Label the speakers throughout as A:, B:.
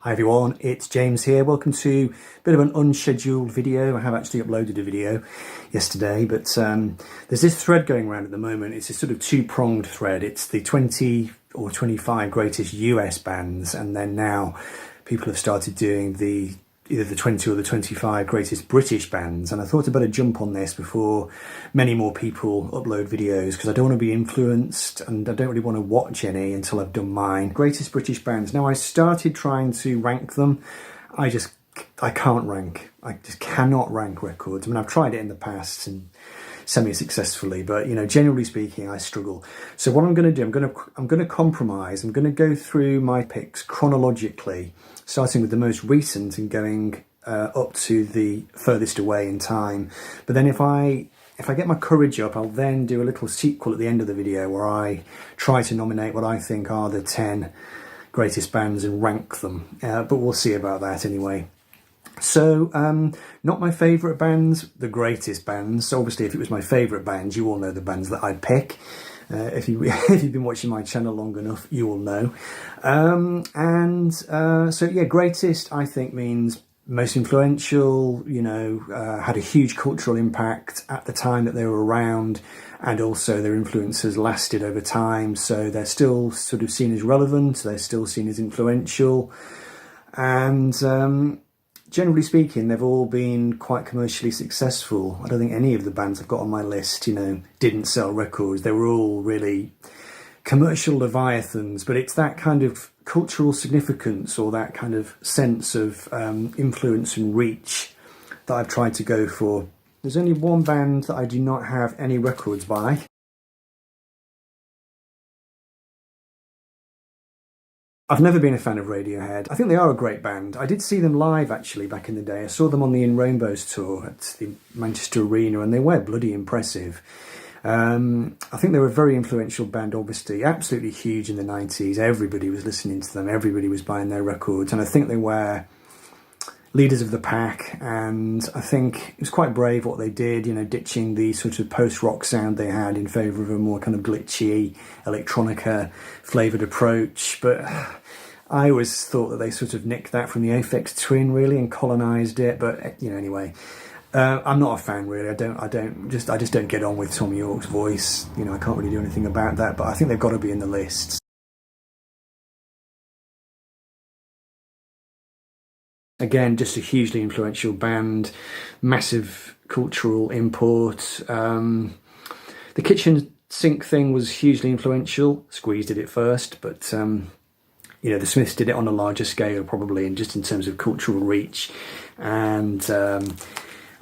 A: Hi everyone, it's James here. Welcome to a bit of an unscheduled video. I have actually uploaded a video yesterday, but there's this thread going around at the moment. It's a sort of two-pronged thread. It's the 20 or 25 greatest US bands, and then now people have started doing either the 20 or the 25 greatest British bands. And I thought I'd better jump on this before many more people upload videos, because I don't want to be influenced and I don't really want to watch any until I've done mine. Greatest British bands. Now, I started trying to rank them. I can't rank. I just cannot rank records. I mean, I've tried it in the past and semi-successfully, but you know, generally speaking, I struggle. So what I'm going to do, I'm going to compromise. I'm going to go through my picks chronologically, starting with the most recent and going up to the furthest away in time. But then if I get my courage up, I'll then do a little sequel at the end of the video where I try to nominate what I think are the 10 greatest bands and rank them. But we'll see about that anyway. So, not my favourite bands, the greatest bands. So obviously, if it was my favourite bands, you all know the bands that I'd pick. If you've been watching my channel long enough, you will know. So yeah, greatest I think means most influential, you know, had a huge cultural impact at the time that they were around, and also their influence has lasted over time. So they're still sort of seen as relevant, they're still seen as influential, and generally speaking, they've all been quite commercially successful. I don't think any of the bands I've got on my list, you know, didn't sell records. They were all really commercial leviathans, but it's that kind of cultural significance or that kind of sense of influence and reach that I've tried to go for. There's only one band that I do not have any records by. I've never been a fan of Radiohead. I think they are a great band. I did see them live actually back in the day. I saw them on the In Rainbows tour at the Manchester Arena, and they were bloody impressive. I think they were a very influential band, obviously, absolutely huge in the 90s. Everybody was listening to them, everybody was buying their records, and I think they were leaders of the pack, and I think it was quite brave what they did, you know, ditching the sort of post-rock sound they had in favour of a more kind of glitchy, electronica flavoured approach. But I always thought that they sort of nicked that from the Aphex Twin, really, and colonised it. But you know, anyway, I'm not a fan, really. I just don't get on with Tom York's voice. You know, I can't really do anything about that. But I think they've got to be in the lists. Again, just a hugely influential band, massive cultural import. The kitchen sink thing was hugely influential. Squeeze did it first, but you know, the Smiths did it on a larger scale, probably, and just in terms of cultural reach. And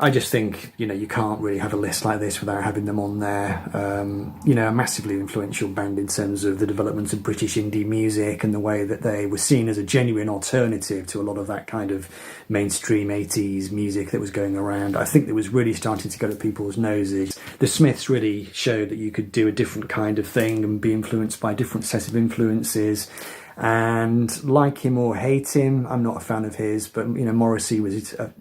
A: I just think, you know, you can't really have a list like this without having them on there. You know, a massively influential band in terms of the development of British indie music and the way that they were seen as a genuine alternative to a lot of that kind of mainstream 80s music that was going around. I think that was really starting to go to people's noses. The Smiths really showed that you could do a different kind of thing and be influenced by a different set of influences. And like him or hate him, I'm not a fan of his, but, you know, Morrissey was a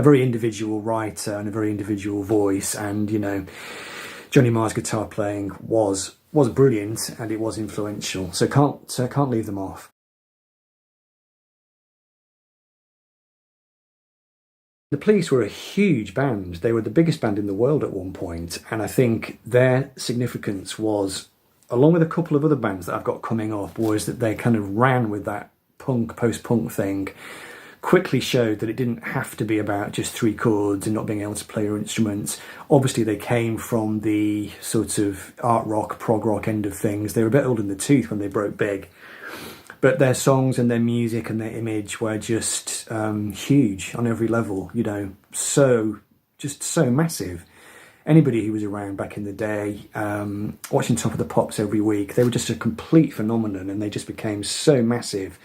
A: very individual writer and a very individual voice, and you know, Johnny Marr's guitar playing was brilliant and it was influential, so can't leave them off. The Police were a huge band. They were the biggest band in the world at one point, and I think their significance was, along with a couple of other bands that I've got coming up, was that they kind of ran with that punk, post-punk thing, quickly showed that it didn't have to be about just three chords and not being able to play your instruments. Obviously, they came from the sort of art rock, prog rock end of things. They were a bit old in the tooth when they broke big. But their songs and their music and their image were just huge on every level, you know, just so massive. Anybody who was around back in the day, watching Top of the Pops every week, they were just a complete phenomenon, and they just became so massive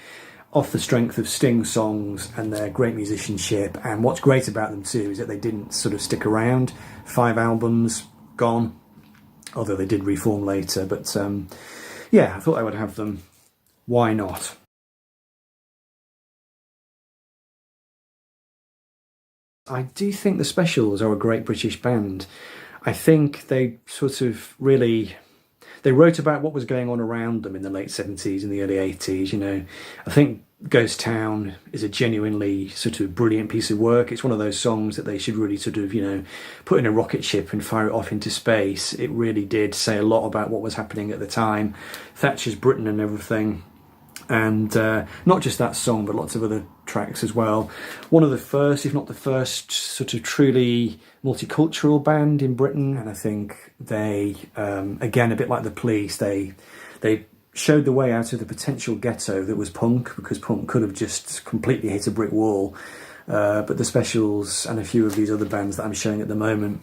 A: off the strength of Sting songs and their great musicianship. And what's great about them too is that they didn't sort of stick around. 5 albums, gone, although they did reform later. But yeah, I thought I would have them. Why not? I do think the Specials are a great British band. I think they sort of really they wrote about what was going on around them in the late 70s and the early 80s, you know. I think Ghost Town is a genuinely sort of brilliant piece of work. It's one of those songs that they should really sort of, put in a rocket ship and fire it off into space. It really did say a lot about what was happening at the time, Thatcher's Britain and everything. And not just that song, but lots of other tracks as well. One of the first, if not the first, sort of truly multicultural band in Britain. And I think they, again, a bit like the Police, they showed the way out of the potential ghetto that was punk, because punk could have just completely hit a brick wall. But the Specials and a few of these other bands that I'm showing at the moment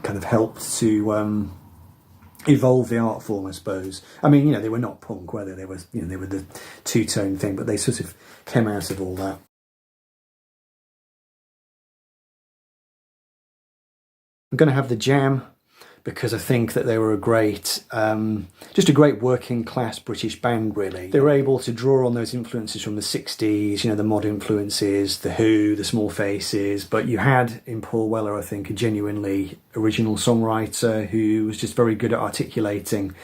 A: kind of helped to evolve the art form, I suppose. I mean, they were not punk, were they? They were, they were the two-tone thing, but they sort of came out of all that. I'm going to have the Jam, because I think that they were just a great working class British band, really. They were able to draw on those influences from the 60s, the mod influences, The Who, the Small Faces, but you had in Paul Weller, I think, a genuinely original songwriter who was just very good at articulating,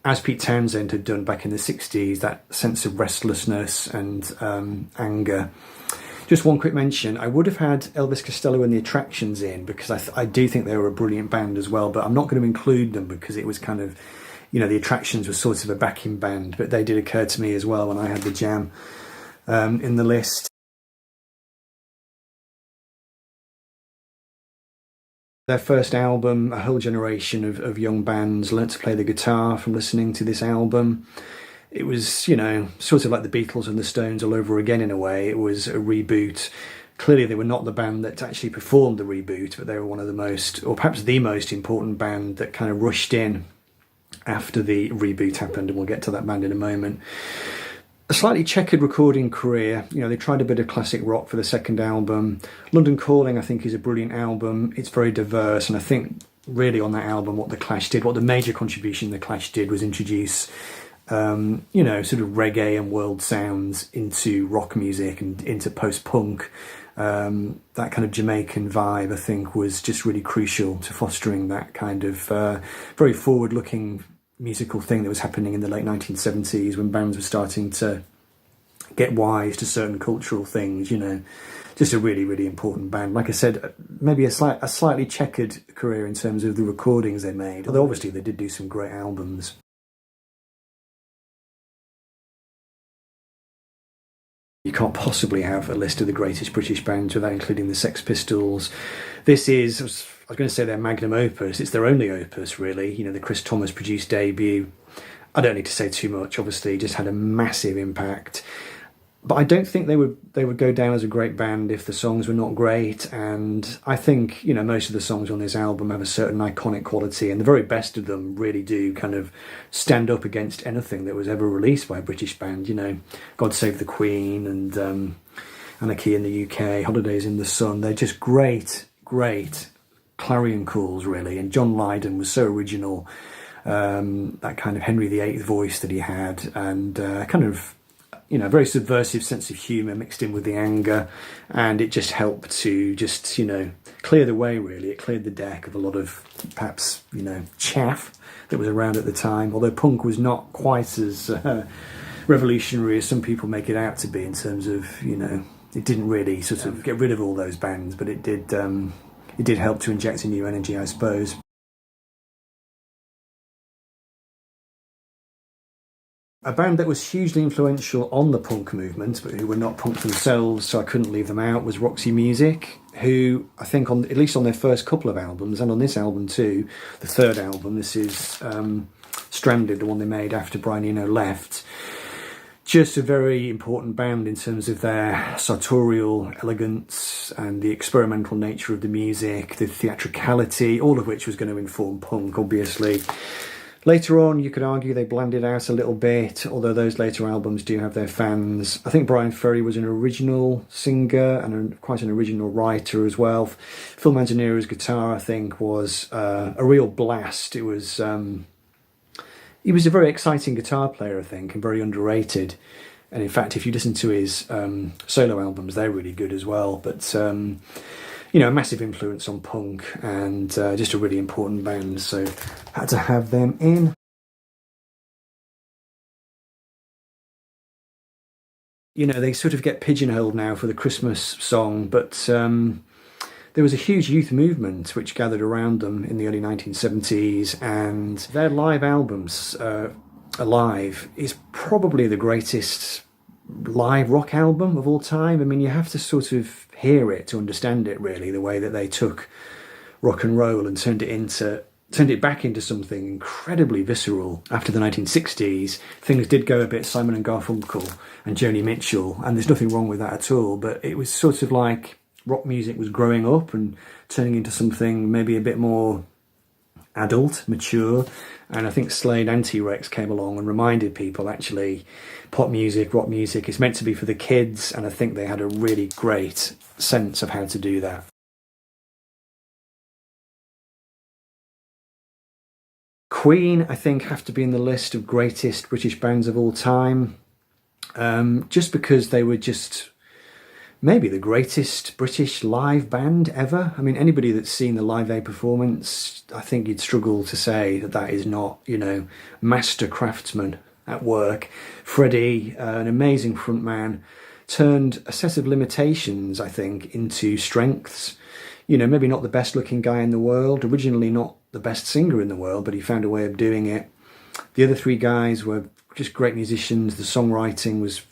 A: as Pete Townsend had done back in the 60s, that sense of restlessness and anger. Just one quick mention, I would have had Elvis Costello and the Attractions in, because I do think they were a brilliant band as well, but I'm not going to include them because it was kind of, the Attractions was sort of a backing band, but they did occur to me as well when I had the Jam in the list. Their first album, a whole generation of young bands learnt to play the guitar from listening to this album. It was, sort of like the Beatles and the Stones all over again in a way. It was a reboot. Clearly they were not the band that actually performed the reboot, but they were one of the most, or perhaps the most important band that kind of rushed in after the reboot happened, and we'll get to that band in a moment. A slightly checkered recording career. They tried a bit of classic rock for the second album. London Calling, I think, is a brilliant album. It's very diverse, and I think really on that album what the major contribution the Clash did was introduce sort of reggae and world sounds into rock music and into post-punk. That kind of Jamaican vibe, I think, was just really crucial to fostering that kind of very forward-looking musical thing that was happening in the late 1970s when bands were starting to get wise to certain cultural things, Just a really, really important band. Like I said, maybe a slightly checkered career in terms of the recordings they made, although obviously they did do some great albums. You can't possibly have a list of the greatest British bands without including the Sex Pistols. This is, I was going to say their magnum opus. It's their only opus, really. The Chris Thomas produced debut. I don't need to say too much, obviously. Just had a massive impact. But I don't think they would go down as a great band if the songs were not great. And I think, most of the songs on this album have a certain iconic quality, and the very best of them really do kind of stand up against anything that was ever released by a British band. God Save the Queen and Anarchy in the UK, Holidays in the Sun. They're just great clarion calls, really. And John Lydon was so original, that kind of Henry VIII voice that he had, and kind of, very subversive sense of humour mixed in with the anger, and it just helped to just, clear the way, really. It cleared the deck of a lot of, perhaps, chaff that was around at the time, although punk was not quite as revolutionary as some people make it out to be in terms of, it didn't really sort of get rid of all those bands, but it did help to inject a new energy, I suppose. A band that was hugely influential on the punk movement, but who were not punk themselves, so I couldn't leave them out, was Roxy Music, who I think, at least on their first couple of albums, and on this album too, the third album, this is Stranded, the one they made after Brian Eno left, just a very important band in terms of their sartorial elegance and the experimental nature of the music, the theatricality, all of which was going to inform punk, obviously. Later on, you could argue they blended out a little bit, although those later albums do have their fans. I think Brian Ferry was an original singer and quite an original writer as well. Phil Manzanera's guitar, I think, was a real blast. He was a very exciting guitar player, I think, and very underrated. And in fact, if you listen to his solo albums, they're really good as well. But a massive influence on punk, and just a really important band, so had to have them in. you know, they sort of get pigeonholed now for the Christmas song, but there was a huge youth movement which gathered around them in the early 1970s, and their live albums, Alive, is probably the greatest live rock album of all time. I mean, you have to sort of hear it to understand it, really, the way that they took rock and roll and turned it back into something incredibly visceral. After the 1960s, things did go a bit Simon and Garfunkel and Joni Mitchell, and there's nothing wrong with that at all, but it was sort of like rock music was growing up and turning into something maybe a bit more adult, mature. And I think Slade and T-Rex came along and reminded people, actually, pop music, rock music is meant to be for the kids, and I think they had a really great sense of how to do that. Queen, I think, have to be in the list of greatest British bands of all time, just because they were just maybe the greatest British live band ever. I mean, anybody that's seen the Live Aid performance, I think you'd struggle to say that that is not, you know, master craftsman at work. Freddie, an amazing frontman, turned a set of limitations, I think, into strengths. You know, maybe not the best looking guy in the world, originally not the best singer in the world, but he found a way of doing it. The other three guys were just great musicians. The songwriting was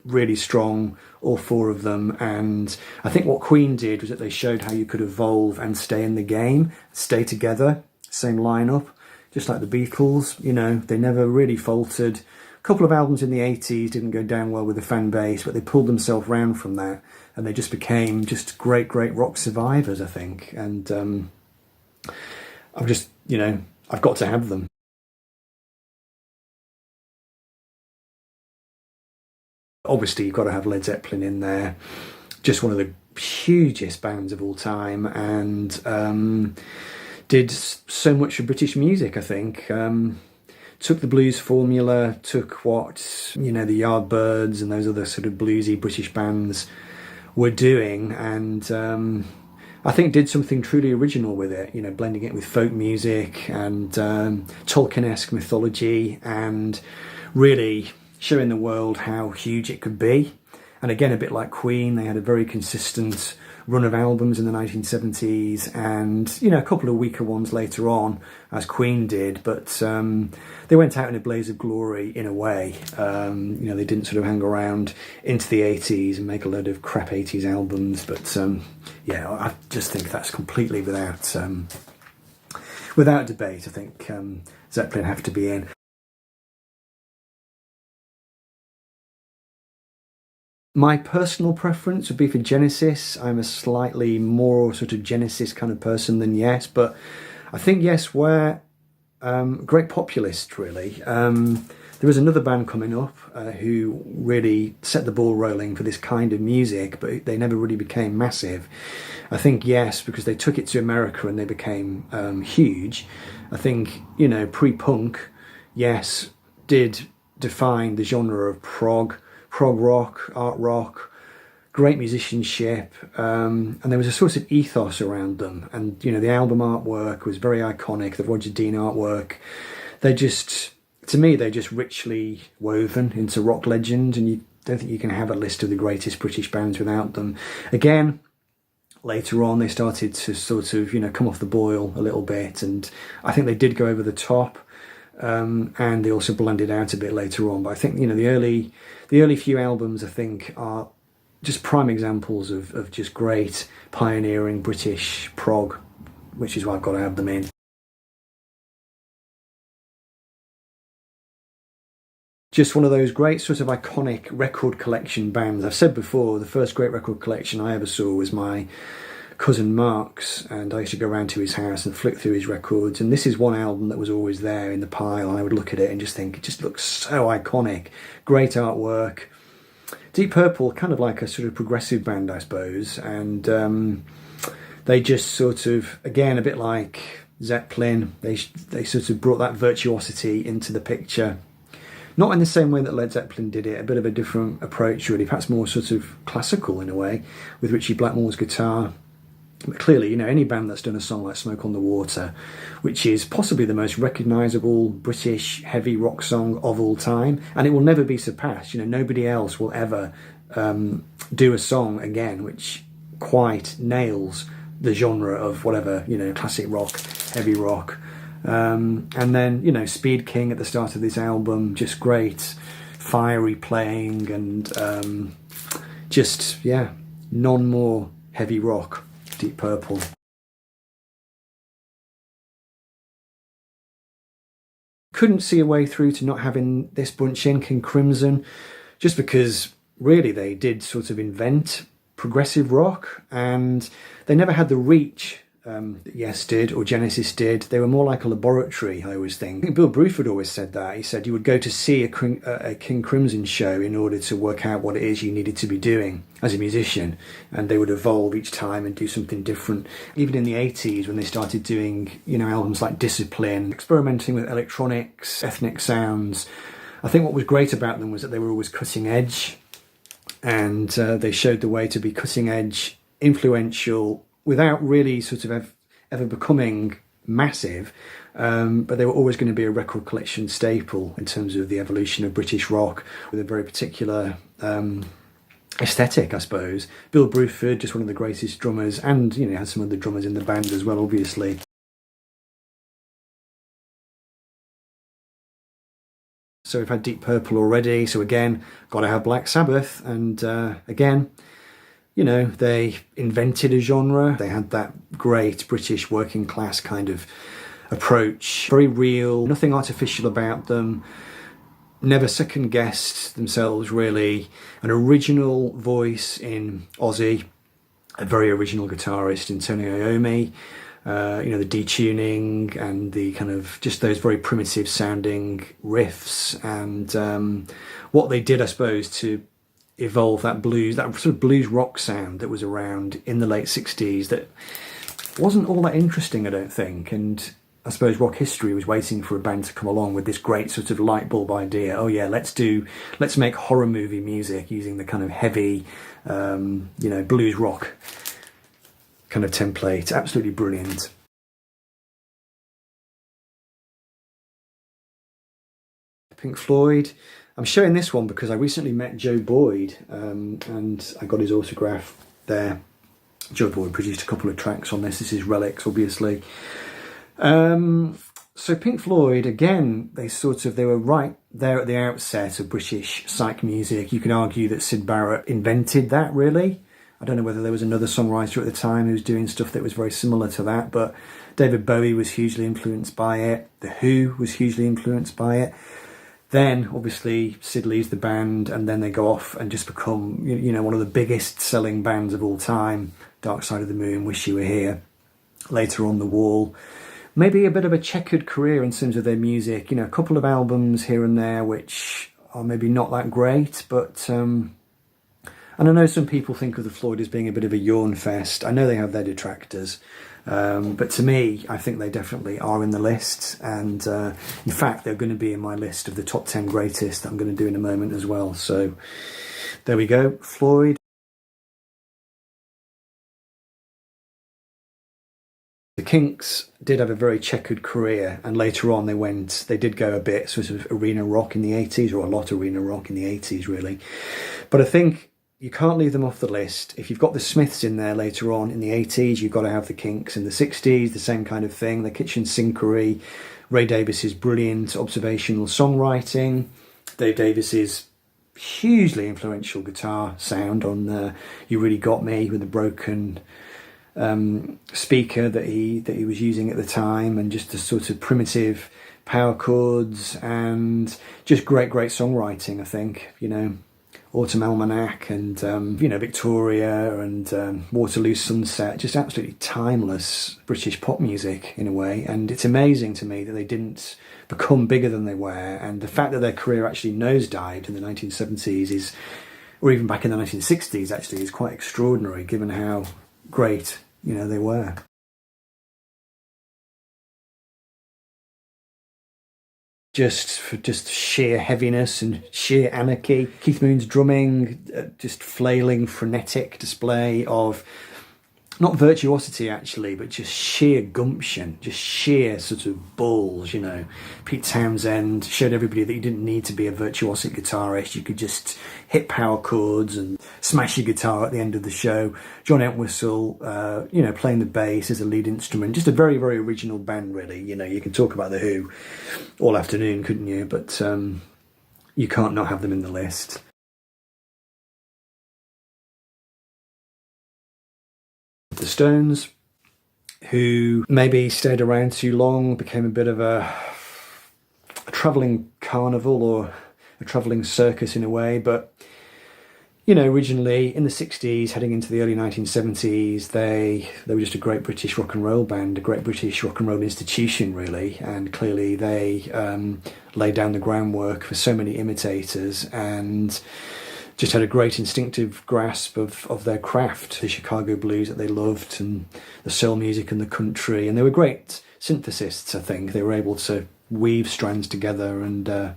A: really strong, all four of them. And I think what Queen did was that they showed how you could evolve and stay in the game, stay together, same lineup, just like the Beatles. You know, they never really faltered. A couple of albums in the 80s didn't go down well with the fan base, but they pulled themselves round from that, and they just became just great rock survivors, I think. And I'm just, you know, I've got to have them. Obviously, you've got to have Led Zeppelin in there. Just one of the hugest bands of all time, and did so much for British music, I think. Took the blues formula, took what, you know, the Yardbirds and those other sort of bluesy British bands were doing, and I think did something truly original with it, you know, blending it with folk music and Tolkien-esque mythology, and really showing the world how huge it could be. And again, a bit like Queen, they had a very consistent run of albums in the 1970s, and, you know, a couple of weaker ones later on, as Queen did, but they went out in a blaze of glory in a way. You know, they didn't sort of hang around into the 80s and make a load of crap 80s albums, but yeah, I just think that's completely without debate. I think Zeppelin have to be in. My personal preference would be for Genesis. I'm a slightly more sort of Genesis kind of person than Yes, but I think Yes were great populists, really. There was another band coming up who really set the ball rolling for this kind of music, but they never really became massive. I think Yes, because they took it to America and they became huge. I think, you know, pre-punk, Yes did define the genre of prog rock, art rock, great musicianship, and there was a sort of ethos around them. And, you know, the album artwork was very iconic, the Roger Dean artwork. They just, to me, they're just richly woven into rock legend, and you don't think you can have a list of the greatest British bands without them. Again, later on, they started to sort of, you know, come off the boil a little bit, and I think they did go over the top. And they also blended out a bit later on. But I think, you know, the early few albums, I think, are just prime examples of just great pioneering British prog, which is why I've got to have them in. Just one of those great sort of iconic record collection bands. I've said before, the first great record collection I ever saw was my cousin Mark's, and I used to go around to his house and flick through his records, and this is one album that was always there in the pile, and I would look at it and just think, it just looks so iconic. Great artwork. Deep Purple, kind of like a sort of progressive band, I suppose, and they just sort of, again, a bit like Zeppelin, they sort of brought that virtuosity into the picture. Not in the same way that Led Zeppelin did it, a bit of a different approach, really, perhaps more sort of classical in a way, with Ritchie Blackmore's guitar. But clearly, you know, any band that's done a song like Smoke on the Water, which is possibly the most recognisable British heavy rock song of all time, and it will never be surpassed. You know, nobody else will ever do a song again which quite nails the genre of whatever, classic rock, heavy rock. And then, Speed King at the start of this album, just great, fiery playing, and none more heavy rock, Deep Purple. Couldn't see a way through to not having this bunch in, King Crimson, just because really they did sort of invent progressive rock, and they never had the reach that Yes did or Genesis did. They were more like a laboratory, I always think. I think Bill Bruford always said that. He said you would go to see a King Crimson show in order to work out what it is you needed to be doing as a musician, and they would evolve each time and do something different. Even in the 80s, when they started doing, albums like Discipline, experimenting with electronics, ethnic sounds, I think what was great about them was that they were always cutting edge, and they showed the way to be cutting edge, influential, without really sort of ever becoming massive, but they were always going to be a record collection staple in terms of the evolution of British rock, with a very particular aesthetic, I suppose. Bill Bruford, just one of the greatest drummers, and had some other drummers in the band as well, obviously. So we've had Deep Purple already, so again, got to have Black Sabbath, and again, they invented a genre. They had that great British working class kind of approach, very real, nothing artificial about them, never second guessed themselves really. An original voice in Ozzy, a very original guitarist in Tony Iommi, the detuning and the kind of just those very primitive sounding riffs, and what they did, I suppose, to evolve that sort of blues rock sound that was around in the late 60s that wasn't all that interesting, I don't think. And I suppose rock history was waiting for a band to come along with this great sort of light bulb idea. Oh yeah, let's make horror movie music using the kind of heavy, blues rock kind of template. Absolutely brilliant. Pink Floyd. I'm showing this one because I recently met Joe Boyd, and I got his autograph there. Joe Boyd produced a couple of tracks on this. This is Relics, obviously. So Pink Floyd, again, they were right there at the outset of British psych music. You can argue that Syd Barrett invented that, really. I don't know whether there was another songwriter at the time who was doing stuff that was very similar to that, but David Bowie was hugely influenced by it. The Who was hugely influenced by it. Then, obviously, Sid leaves the band, and then they go off and just become, one of the biggest selling bands of all time. Dark Side of the Moon, Wish You Were Here, later on The Wall. Maybe a bit of a checkered career in terms of their music. A couple of albums here and there which are maybe not that great, but and I know some people think of the Floyd as being a bit of a yawn fest. I know they have their detractors. But to me, I think they definitely are in the list, and in fact they're going to be in my list of the top 10 greatest that I'm going to do in a moment as well. So there we go, Floyd. The Kinks did have a very checkered career, and later on they did go a bit sort of arena rock in the 80s, or a lot arena rock in the 80s really. But I think you can't leave them off the list. If you've got the Smiths in there later on in the 80s, you've got to have the Kinks. In the 60s, the same kind of thing. The Kitchen Sinkery, Ray Davies's brilliant observational songwriting, Dave Davies's hugely influential guitar sound on You Really Got Me, with the broken speaker that he was using at the time, and just the sort of primitive power chords, and just great songwriting, I think. Autumn Almanac, and Victoria, and Waterloo Sunset, just absolutely timeless British pop music in a way. And it's amazing to me that they didn't become bigger than they were, and the fact that their career actually nosedived in the 1970s or even back in the 1960s actually, is quite extraordinary given how great they were. Just sheer heaviness and sheer anarchy. Keith Moon's drumming, just flailing, frenetic display of not virtuosity actually, but just sheer gumption, just sheer sort of balls, you know. Pete Townsend showed everybody that you didn't need to be a virtuosic guitarist. You could just hit power chords and smash your guitar at the end of the show. John Entwistle, you know, playing the bass as a lead instrument. Just a very, very original band, really. You know, you can talk about The Who all afternoon, couldn't you? But you can't not have them in the list. The Stones, who maybe stayed around too long, became a bit of a travelling carnival or a travelling circus in a way, but you know, originally in the 60s, heading into the early 1970s, they were just a great British rock and roll band, a great British rock and roll institution, really, and clearly they laid down the groundwork for so many imitators and just had a great instinctive grasp of their craft, the Chicago blues that they loved and the soul music and the country. And they were great synthesists, I think. They were able to weave strands together, and the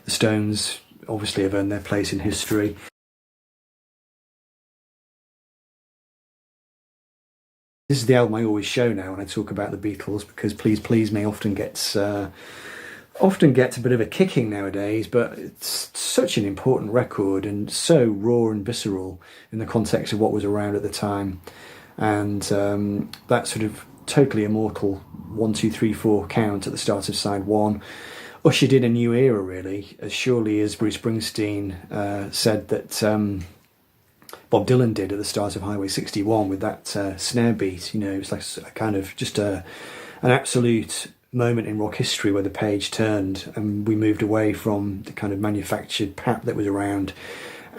A: Stones obviously have earned their place in history. This is the album I always show now when I talk about the Beatles, because Please Please Me often gets a bit of a kicking nowadays, but it's such an important record and so raw and visceral in the context of what was around at the time. And that sort of totally immortal 1, 2, 3, 4 count at the start of side 1 ushered in a new era, really, as surely as Bruce Springsteen said that Bob Dylan did at the start of Highway 61 with that snare beat. You know, it's like a kind of just an absolute moment in rock history where the page turned and we moved away from the kind of manufactured pap that was around,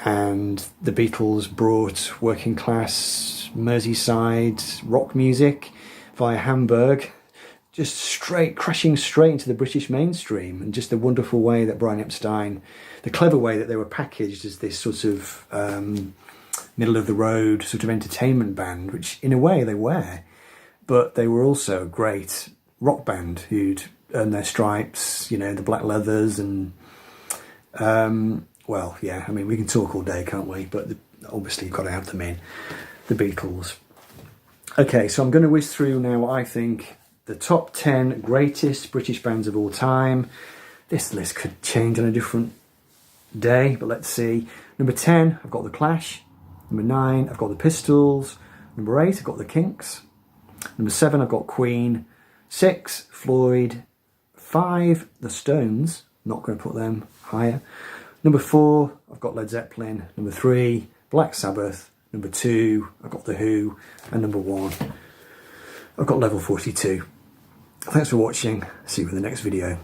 A: and the Beatles brought working class Merseyside rock music via Hamburg, just crashing straight into the British mainstream. And just the wonderful way that Brian Epstein, the clever way that they were packaged as this sort of middle of the road sort of entertainment band, which in a way they were, but they were also a great rock band who'd earned their stripes, you know, the black leathers and well, yeah, I mean, we can talk all day, can't we? But obviously you've got to have them in, the Beatles. Okay, so I'm going to whiz through now what I think the top 10 greatest British bands of all time. This list could change on a different day, but let's see. Number 10, I've got The Clash. Number 9, I've got The Pistols. Number 8, I've got The Kinks. Number 7, I've got Queen. 6, Floyd. 5, The Stones. Not going to put them higher. Number 4, I've got Led Zeppelin. Number 3, Black Sabbath. Number 2, I've got The Who. And number 1, I've got Level 42. Thanks for watching. See you in the next video.